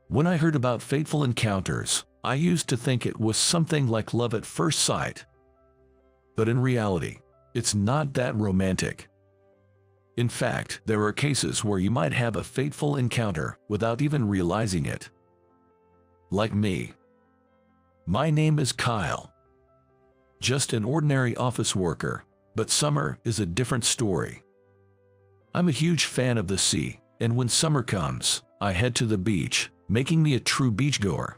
When I heard about fateful encounters, I used to think it was something like love at first sight. But in reality, it's not that romantic. In fact, there are cases where you might have a fateful encounter without even realizing it. Like me. My name is Kyle. Just an ordinary office worker, but summer is a different story. I'm a huge fan of the sea, and when summer comes, I head to the beach, making me a true beachgoer.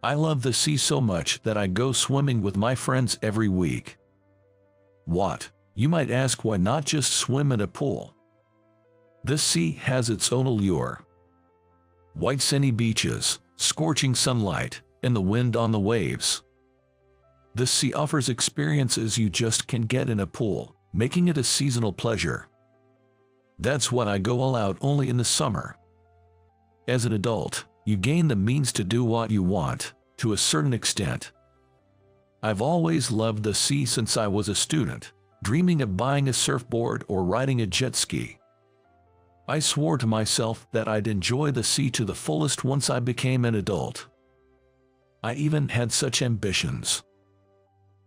I love the sea so much that I go swimming with my friends every week. What? You might ask, why not just swim in a pool? This sea has its own allure. White sandy beaches, scorching sunlight, and the wind on the waves. The sea offers experiences you just can't get in a pool, making it a seasonal pleasure. That's why I go all out only in the summer. As an adult, you gain the means to do what you want, to a certain extent. I've always loved the sea since I was a student, dreaming of buying a surfboard or riding a jet ski. I swore to myself that I'd enjoy the sea to the fullest once I became an adult. I even had such ambitions.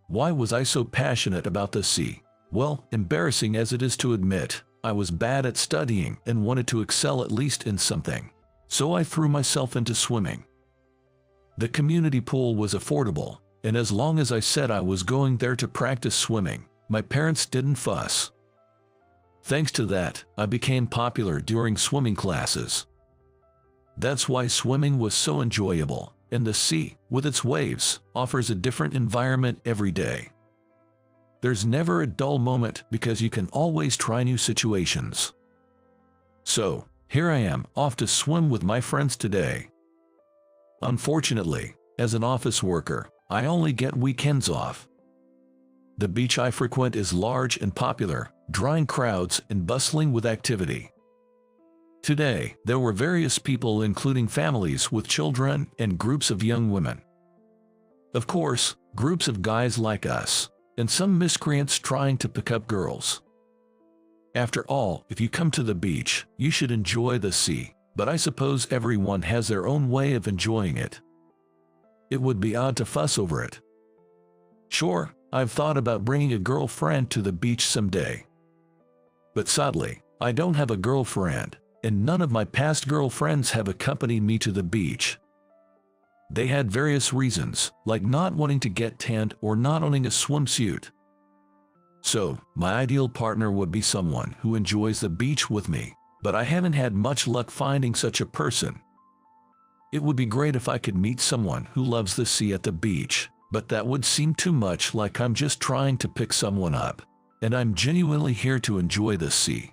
Why was I so passionate about the sea? Well, embarrassing as it is to admit, I was bad at studying and wanted to excel at least in something. So I threw myself into swimming. The community pool was affordable, and as long as I said I was going there to practice swimming, my parents didn't fuss. Thanks to that, I became popular during swimming classes. That's why swimming was so enjoyable, and the sea, with its waves, offers a different environment every day. There's never a dull moment because you can always try new situations. So, here I am, off to swim with my friends today. Unfortunately, as an office worker, I only get weekends off. The beach I frequent is large and popular, drawing crowds and bustling with activity. Today, there were various people, including families with children and groups of young women. Of course, groups of guys like us, and some miscreants trying to pick up girls. After all, if you come to the beach, you should enjoy the sea, but I suppose everyone has their own way of enjoying it. It would be odd to fuss over it. Sure, I've thought about bringing a girlfriend to the beach someday. But sadly, I don't have a girlfriend, and none of my past girlfriends have accompanied me to the beach. They had various reasons, like not wanting to get tanned or not owning a swimsuit. So, my ideal partner would be someone who enjoys the beach with me, but I haven't had much luck finding such a person. It would be great if I could meet someone who loves the sea at the beach, but that would seem too much like I'm just trying to pick someone up, and I'm genuinely here to enjoy the sea.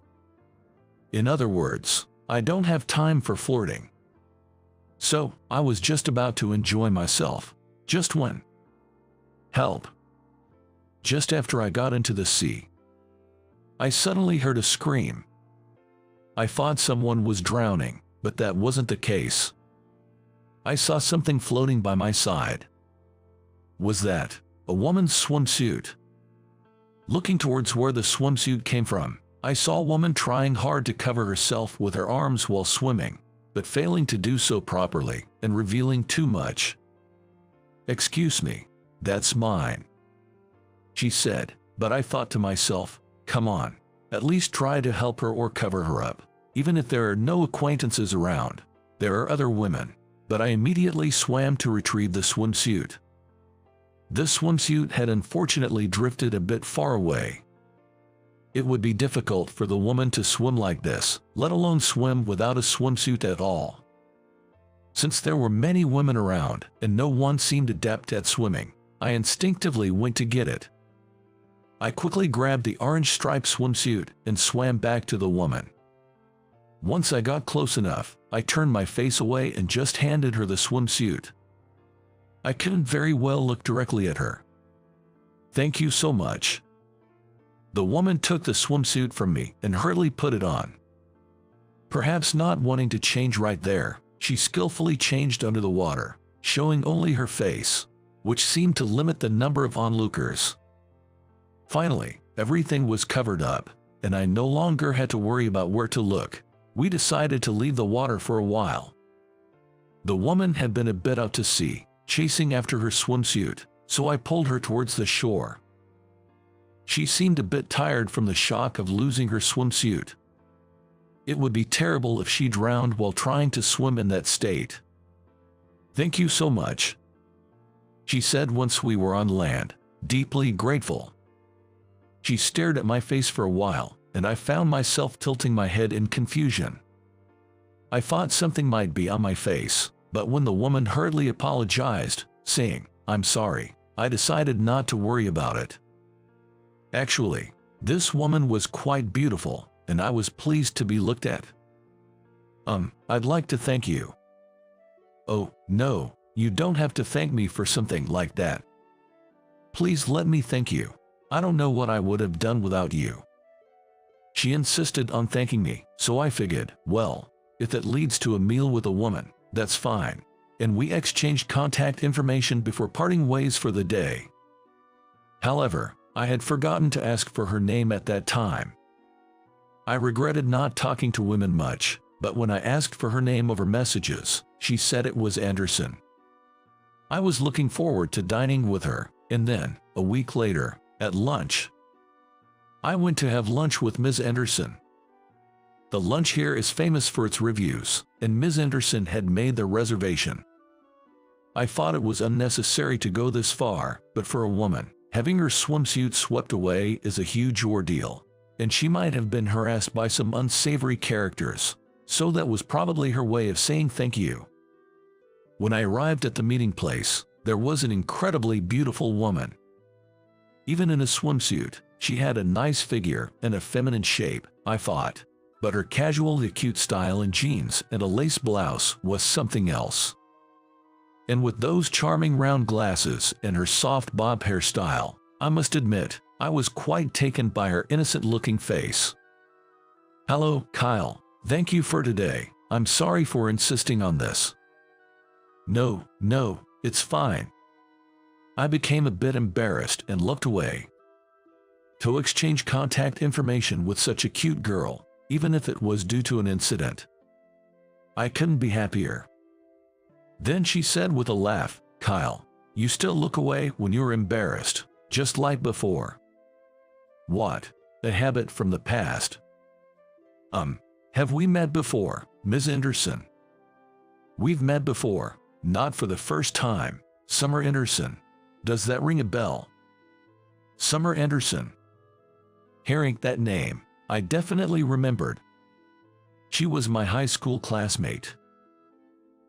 In other words, I don't have time for flirting. So, I was just about to enjoy myself, just when. Help! Just after I got into the sea, I suddenly heard a scream. I thought someone was drowning, but that wasn't the case. I saw something floating by my side. Was that a woman's swimsuit? Looking towards where the swimsuit came from, I saw a woman trying hard to cover herself with her arms while swimming, but failing to do so properly and revealing too much. "Excuse me, that's mine," she said, but I thought to myself, come on, at least try to help her or cover her up. Even if there are no acquaintances around, there are other women, but I immediately swam to retrieve the swimsuit. The swimsuit had unfortunately drifted a bit far away. It would be difficult for the woman to swim like this, let alone swim without a swimsuit at all. Since there were many women around and no one seemed adept at swimming, I instinctively went to get it. I quickly grabbed the orange striped swimsuit and swam back to the woman. Once I got close enough, I turned my face away and just handed her the swimsuit. I couldn't very well look directly at her. "Thank you so much." The woman took the swimsuit from me and hurriedly put it on. Perhaps not wanting to change right there, she skillfully changed under the water, showing only her face, which seemed to limit the number of onlookers. Finally, everything was covered up, and I no longer had to worry about where to look. We decided to leave the water for a while. The woman had been a bit out to sea, chasing after her swimsuit, so I pulled her towards the shore. She seemed a bit tired from the shock of losing her swimsuit. It would be terrible if she drowned while trying to swim in that state. "Thank you so much," she said once we were on land, deeply grateful. She stared at my face for a while, and I found myself tilting my head in confusion. I thought something might be on my face, but when the woman hurriedly apologized, saying, "I'm sorry," I decided not to worry about it. Actually, this woman was quite beautiful, and I was pleased to be looked at. I'd like to thank you." "Oh, no, you don't have to thank me for something like that. Please let me thank you. I don't know what I would have done without you." She insisted on thanking me, so I figured, well, if it leads to a meal with a woman, that's fine, and we exchanged contact information before parting ways for the day. However, I had forgotten to ask for her name at that time. I regretted not talking to women much, but when I asked for her name over messages, she said it was Anderson. I was looking forward to dining with her, and then, a week later, at lunch, I went to have lunch with Ms. Anderson. The lunch here is famous for its reviews, and Ms. Anderson had made the reservation. I thought it was unnecessary to go this far, but for a woman, having her swimsuit swept away is a huge ordeal, and she might have been harassed by some unsavory characters, so that was probably her way of saying thank you. When I arrived at the meeting place, there was an incredibly beautiful woman. Even in a swimsuit, she had a nice figure and a feminine shape, I thought, but her casually cute style in jeans and a lace blouse was something else. And with those charming round glasses and her soft bob hairstyle, I must admit, I was quite taken by her innocent-looking face. "Hello, Kyle. Thank you for today. I'm sorry for insisting on this." No, it's fine." I became a bit embarrassed and looked away. To exchange contact information with such a cute girl, even if it was due to an incident, I couldn't be happier. Then she said with a laugh, "Kyle, you still look away when you're embarrassed, just like before." "What? A habit from the past." Have we met before, Ms. Anderson?" "We've met before, not for the first time. Summer Anderson. Does that ring a bell?" Summer Anderson. Hearing that name, I definitely remembered. She was my high school classmate.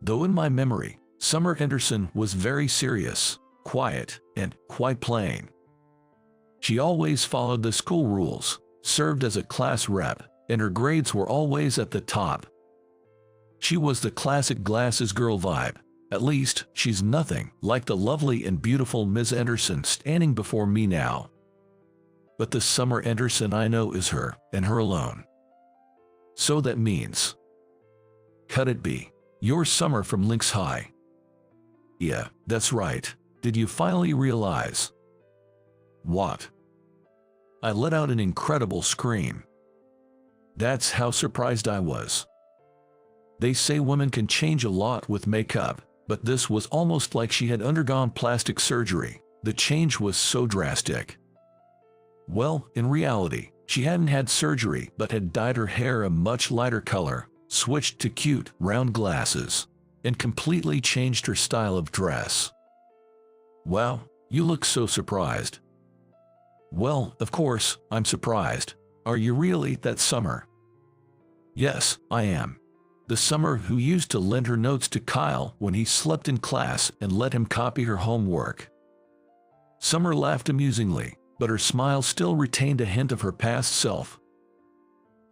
Though in my memory, Summer Anderson was very serious, quiet, and quite plain. She always followed the school rules, served as a class rep, and her grades were always at the top. She was the classic glasses girl vibe. At least, she's nothing like the lovely and beautiful Ms. Anderson standing before me now. But the Summer Anderson I know is her, and her alone. So that means, could it be, you're Summer from Lynx High? Yeah, that's right. Did you finally realize? What? I let out an incredible scream. That's how surprised I was. They say women can change a lot with makeup, but this was almost like she had undergone plastic surgery. The change was so drastic. Well, in reality, she hadn't had surgery but had dyed her hair a much lighter color, switched to cute, round glasses, and completely changed her style of dress. Wow, you look so surprised. Well, of course, I'm surprised. Are you really that Summer? Yes, I am. The Summer who used to lend her notes to Kyle when he slept in class and let him copy her homework. Summer laughed amusingly, but her smile still retained a hint of her past self.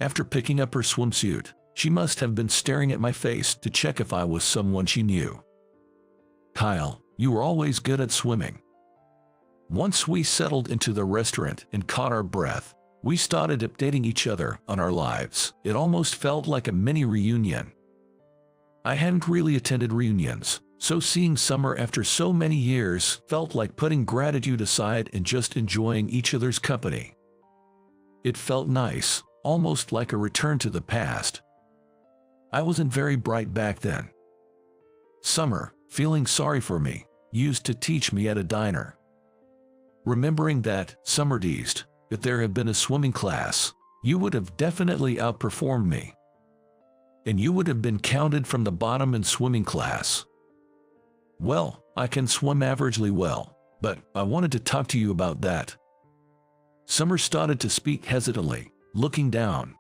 After picking up her swimsuit, she must have been staring at my face to check if I was someone she knew. Kyle, you were always good at swimming. Once we settled into the restaurant and caught our breath, we started updating each other on our lives. It almost felt like a mini reunion. I hadn't really attended reunions, so seeing Summer after so many years felt like putting gratitude aside and just enjoying each other's company. It felt nice, almost like a return to the past. I wasn't very bright back then. Summer, feeling sorry for me, used to teach me at a diner. Remembering that, Summer teased, if there had been a swimming class, you would have definitely outperformed me. And you would have been counted from the bottom in swimming class. Well, I can swim averagely well, but I wanted to talk to you about that. Summer started to speak hesitantly, looking down.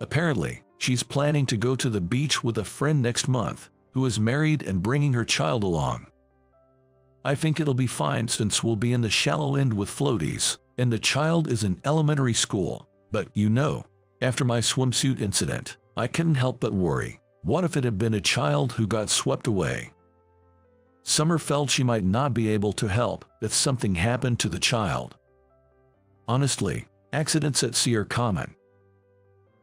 Apparently, she's planning to go to the beach with a friend next month, who is married and bringing her child along. I think it'll be fine since we'll be in the shallow end with floaties, and the child is in elementary school, but you know, after my swimsuit incident, I couldn't help but worry. What if it had been a child who got swept away? Summer felt she might not be able to help if something happened to the child. Honestly, accidents at sea are common.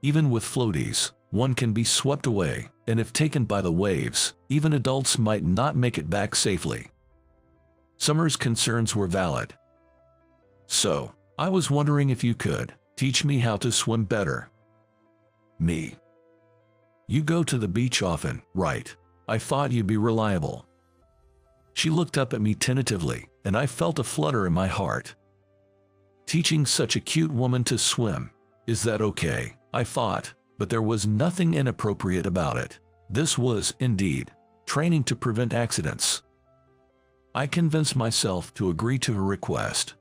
Even with floaties, one can be swept away, and if taken by the waves, even adults might not make it back safely. Summer's concerns were valid. So, I was wondering if you could teach me how to swim better. Me. You go to the beach often, right? I thought you'd be reliable. She looked up at me tentatively, and I felt a flutter in my heart. Teaching such a cute woman to swim, is that okay? I thought, but there was nothing inappropriate about it. This was, indeed, training to prevent accidents. I convinced myself to agree to her request.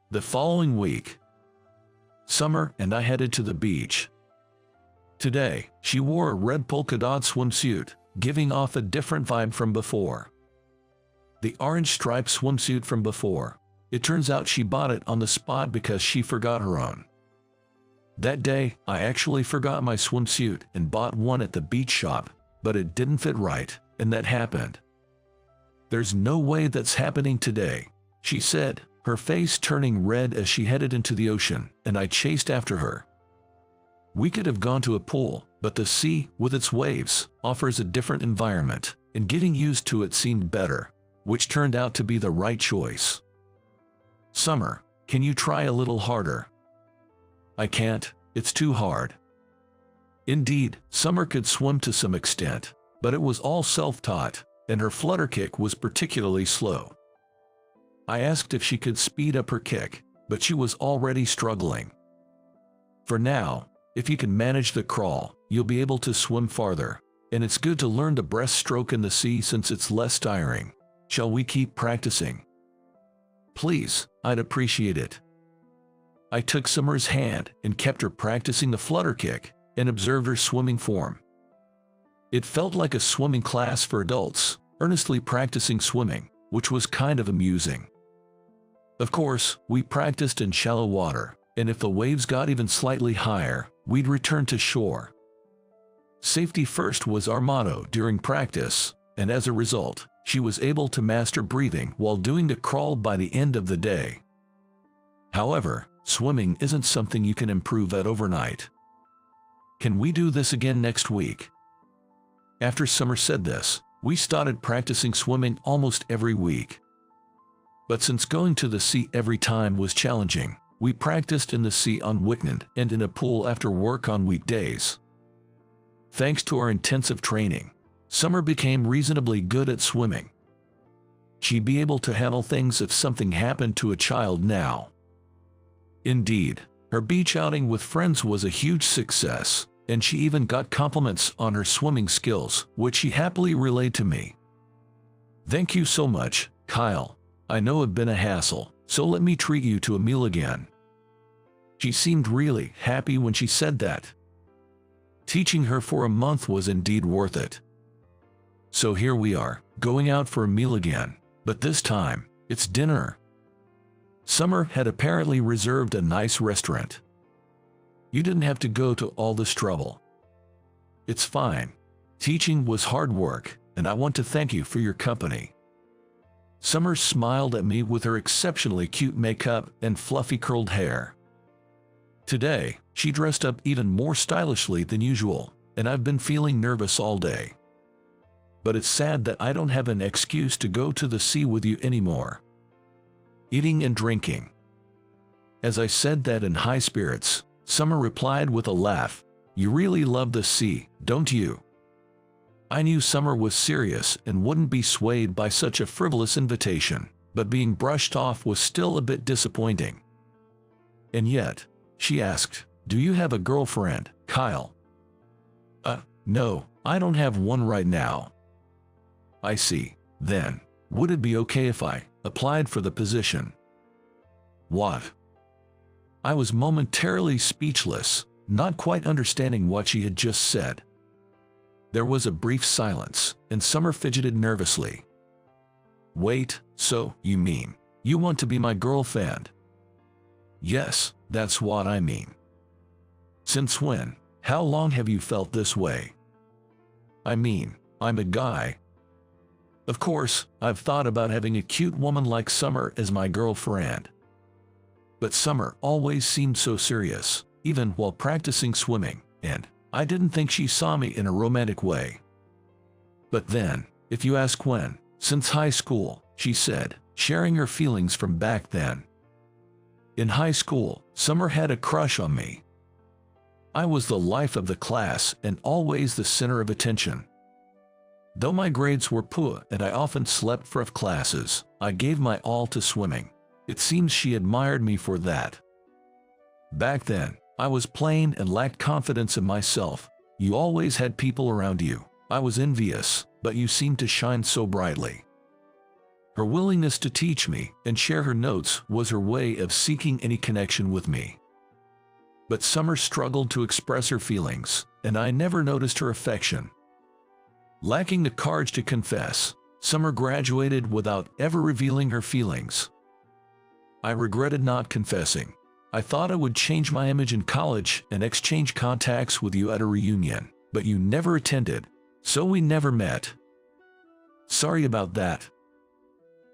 The following week, Summer and I headed to the beach. Today, she wore a red polka dot swimsuit, giving off a different vibe from before. The orange striped swimsuit from before, it turns out she bought it on the spot because she forgot her own. That day, I actually forgot my swimsuit and bought one at the beach shop, but it didn't fit right, and that happened. There's no way that's happening today, she said, her face turning red as she headed into the ocean, and I chased after her. We could have gone to a pool, but the sea, with its waves, offers a different environment, and getting used to it seemed better, which turned out to be the right choice. Summer, can you try a little harder? I can't, it's too hard. Indeed, Summer could swim to some extent, but it was all self-taught, and her flutter kick was particularly slow. I asked if she could speed up her kick, but she was already struggling. For now, if you can manage the crawl, you'll be able to swim farther, and it's good to learn the breaststroke in the sea since it's less tiring. Shall we keep practicing? Please, I'd appreciate it. I took Summer's hand and kept her practicing the flutter kick and observed her swimming form. It felt like a swimming class for adults, earnestly practicing swimming, which was kind of amusing. Of course, we practiced in shallow water, and if the waves got even slightly higher, we'd return to shore. Safety first was our motto during practice, and as a result, she was able to master breathing while doing the crawl by the end of the day. However, swimming isn't something you can improve at overnight. Can we do this again next week? After Summer said this, we started practicing swimming almost every week. But since going to the sea every time was challenging, we practiced in the sea on weekend and in a pool after work on weekdays. Thanks to our intensive training, Summer became reasonably good at swimming. She'd be able to handle things if something happened to a child now. Indeed, her beach outing with friends was a huge success, and she even got compliments on her swimming skills, which she happily relayed to me. Thank you so much, Kyle. I know it's been a hassle, so let me treat you to a meal again. She seemed really happy when she said that. Teaching her for a month was indeed worth it. So here we are, going out for a meal again, but this time, it's dinner. Summer had apparently reserved a nice restaurant. You didn't have to go to all this trouble. It's fine. Teaching was hard work, and I want to thank you for your company. Summer smiled at me with her exceptionally cute makeup and fluffy curled hair. Today, she dressed up even more stylishly than usual, and I've been feeling nervous all day. But it's sad that I don't have an excuse to go to the sea with you anymore. Eating and drinking. As I said that in high spirits, Summer replied with a laugh, "You really love the sea, don't you?" I knew summer was serious and wouldn't be swayed by such a frivolous invitation, but being brushed off was still a bit disappointing. And yet, she asked, "Do you have a girlfriend, Kyle?" No, I don't have one right now." "I see. Then, would it be okay if I applied for the position?" "What?" I was momentarily speechless, not quite understanding what she had just said. There was a brief silence, and Summer fidgeted nervously. "Wait, so, you mean, you want to be my girlfriend?" "Yes, that's what I mean." "Since when? How long have you felt this way?" "I mean, I'm a guy. Of course, I've thought about having a cute woman like Summer as my girlfriend. But Summer always seemed so serious, even while practicing swimming, and I didn't think she saw me in a romantic way. But then, if you ask when, since high school," she said, sharing her feelings from back then. "In high school, Summer had a crush on me. I was the life of the class and always the center of attention. Though my grades were poor and I often slept for classes, I gave my all to swimming. It seems she admired me for that. Back then, I was plain and lacked confidence in myself. You always had people around you. I was envious, but you seemed to shine so brightly." Her willingness to teach me and share her notes was her way of seeking any connection with me. But Summer struggled to express her feelings, and I never noticed her affection. Lacking the courage to confess, Summer graduated without ever revealing her feelings. I regretted not confessing. I thought I would change my image in college and exchange contacts with you at a reunion, but you never attended, so we never met. Sorry about that."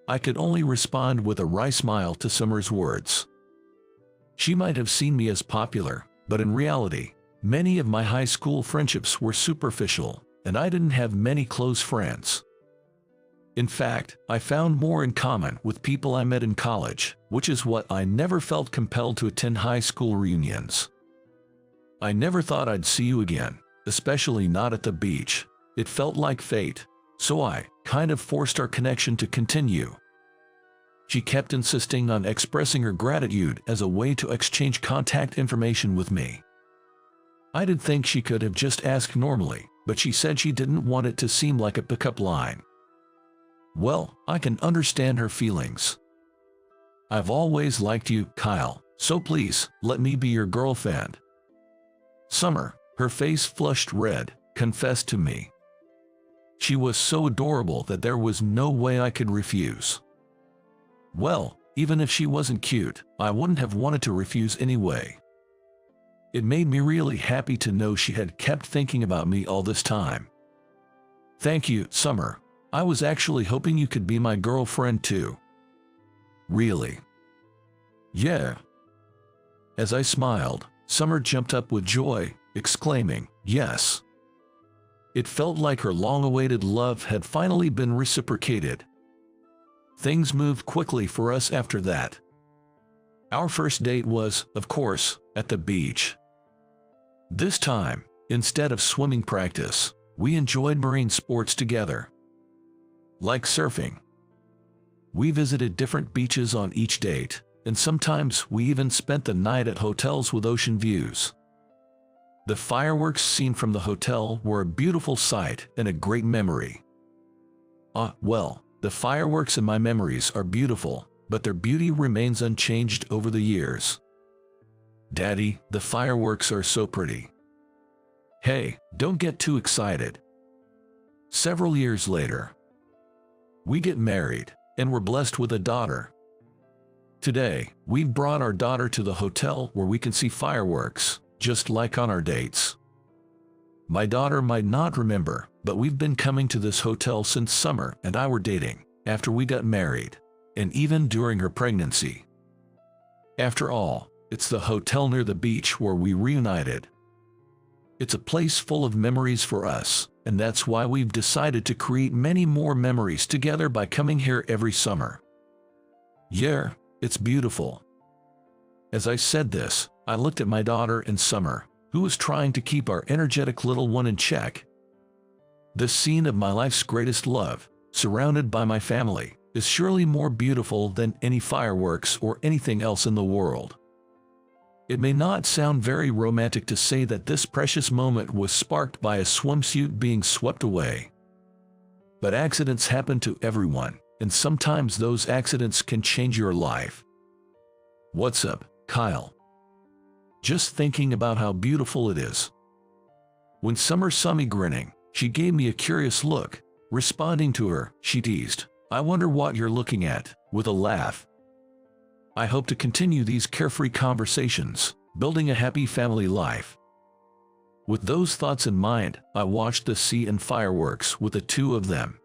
I could only respond with a wry smile to Summer's words. She might have seen me as popular, but in reality, many of my high school friendships were superficial, and I didn't have many close friends. In fact, I found more in common with people I met in college, which is what I never felt compelled to attend high school reunions. "I never thought I'd see you again, especially not at the beach. It felt like fate, so I kind of forced our connection to continue." She kept insisting on expressing her gratitude as a way to exchange contact information with me. I did think she could have just asked normally, but she said she didn't want it to seem like a pickup line. Well, I can understand her feelings. "I've always liked you, Kyle, so please, let me be your girlfriend." Summer, her face flushed red, confessed to me. She was so adorable that there was no way I could refuse. Well, even if she wasn't cute, I wouldn't have wanted to refuse anyway. It made me really happy to know she had kept thinking about me all this time. "Thank you, Summer. I was actually hoping you could be my girlfriend too." "Really?" "Yeah." As I smiled, Summer jumped up with joy, exclaiming, "Yes." It felt like her long-awaited love had finally been reciprocated. Things moved quickly for us after that. Our first date was, of course, at the beach. This time, instead of swimming practice, we enjoyed marine sports together. Like surfing. We visited different beaches on each date, and sometimes we even spent the night at hotels with ocean views. The fireworks seen from the hotel were a beautiful sight and a great memory. Well, the fireworks in my memories are beautiful, but their beauty remains unchanged over the years. "Daddy, the fireworks are so pretty." "Hey, don't get too excited." Several years later, we get married, and we're blessed with a daughter. Today, we've brought our daughter to the hotel where we can see fireworks, just like on our dates. My daughter might not remember, but we've been coming to this hotel since Summer and I were dating, after we got married, and even during her pregnancy. After all, it's the hotel near the beach where we reunited. It's a place full of memories for us, and that's why we've decided to create many more memories together by coming here every summer. Yeah, it's beautiful. As I said this, I looked at my daughter in Summer, who was trying to keep our energetic little one in check. This scene of my life's greatest love, surrounded by my family, is surely more beautiful than any fireworks or anything else in the world. It may not sound very romantic to say that this precious moment was sparked by a swimsuit being swept away. But accidents happen to everyone, and sometimes those accidents can change your life. What's up, Kyle? Just thinking about how beautiful it is. When Summer saw me grinning, she gave me a curious look. Responding to her, she teased, "I wonder what you're looking at," with a laugh. I hope to continue these carefree conversations, building a happy family life. With those thoughts in mind, I watched the sea and fireworks with the two of them.